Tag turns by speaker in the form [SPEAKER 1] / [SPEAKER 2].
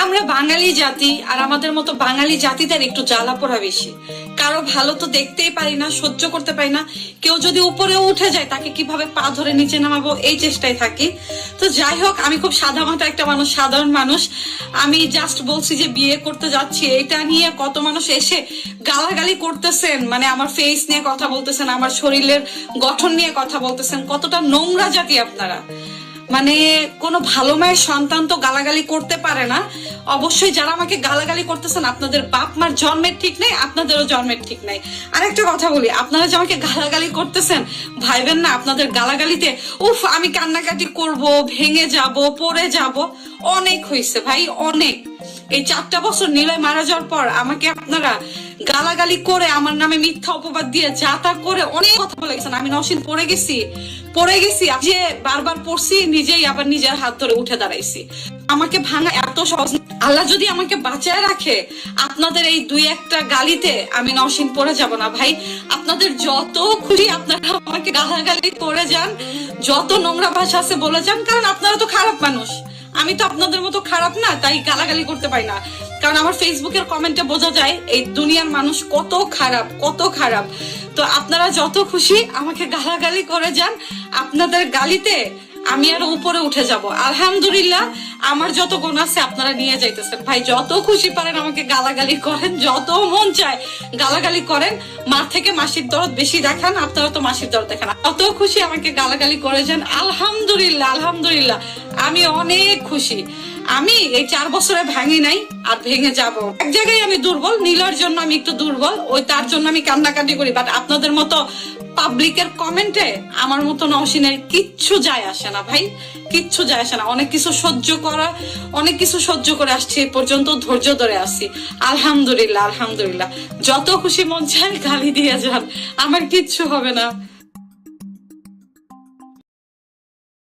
[SPEAKER 1] আমরা বাঙালি জাতি, আর আমাদের মতো বাঙালি জাতিদের একটু জ্বালা পোড়া বেশি। কারো ভালো তো দেখতেই পারি না, সহ্য করতে পারি না। কেউ যদি উপরে উঠে যায় তাকে কিভাবে পা ধরে নিচে নামাবো এই চেষ্টায় থাকি। তো যাই হোক, আমি খুব সাদা মাথা একটা মানুষ, সাধারণ মানুষ। আমি জাস্ট বলছি যে বিয়ে করতে যাচ্ছি, এটা নিয়ে কত মানুষ এসে গালাগালি করতেছেন, মানে আমার ফেস নিয়ে কথা বলতেছেন, আমার শরীরের গঠন নিয়ে কথা বলতেছেন। কতটা নোংরা জাতি আপনারা! মানে কোনো ভালো মায়ের সন্তান তো গালাগালি করতে পারে না। অবশ্যই যারা আমাকে গালাগালি করতেছেন, আপনাদের বাপ মার জন্মের ঠিক নেই, আপনাদেরও জন্মের ঠিক নাই। আর একটা কথা বলি, আপনারা যে আমাকে গালাগালি করতেছেন, ভাইবেন না আপনাদের গালাগালিতে উফ আমি কান্নাকাটি করব, ভেঙে যাব, পড়ে যাব। অনেক হয়েছে ভাই, অনেক। এই 4টা বছর নিলয় মারা যাওয়ার পর আমাকে আপনারা গালাগালি করে, আমার নামে মিথ্যা অপবাদ দিয়ে, যা তা করে অনেক কথা বলে গেছেন। আমি নসীন পড়ে গেছি, যে বারবার পড়ছি, নিজেই আবার নিজের হাত ধরে উঠে দাঁড়াইছি। আমাকে ভাঙা এত সহজ। আল্লাহ যদি আমাকে বাঁচায় রাখে, আপনাদের এই 2-1টা গালিতে আমি নসীন পড়ে যাব না ভাই। আপনাদের যত খুশি আপনারা আমাকে গালাগালি করে যান, যত নোংরা ভাষা আছে বলে যান, কারণ আপনারা তো খারাপ মানুষ। আমি তো আপনাদের মতো খারাপ না, তাই গালাগালি করতে পারি না। কারণ আমার ফেসবুকের কমেন্টে বোঝা যায় এই দুনিয়ার মানুষ কত খারাপ, কত খারাপ। তো আপনারা যত খুশি আমাকে গালাগালি করে যান, আপনাদের গালিতে আমি আরো উপরে উঠে যাব। আলহামদুলিল্লাহ, আমার যত গুণ আছে আপনারা নিয়ে যাইতেছেন। ভাই যত খুশি পারেন আমাকে গালাগালি করেন, যত মন চায় গালাগালি করেন। মা থেকে মাসির দরদ বেশি দেখান, আপনারা তো মাসির দরদ দেখান। যত খুশি আমাকে গালাগালি করে যান। আলহামদুলিল্লাহ, আলহামদুলিল্লাহ, আমি অনেক খুশি। আমি এই 4 বছরে ভাঙি নাই, আর ভেঙে যাব। এক জায়গায় আমি দুর্বল, নীলার জন্য আমি একটু দুর্বল, ওই তার জন্য আমি কান্নাকাটি করি। বাট আপনাদের মতো পাবলিকের কমেন্টে আমার মতো নওশিনের কিচ্ছু যায় আসে না ভাই, কিচ্ছু যায় আসে না। অনেক কিছু সহ্য করে আসছি, এ পর্যন্ত ধৈর্য ধরে আসছি। আলহামদুলিল্লাহ, আলহামদুলিল্লাহ। যত খুশি মন চায় গালি দিয়ে যান, আমার কিচ্ছু হবে না।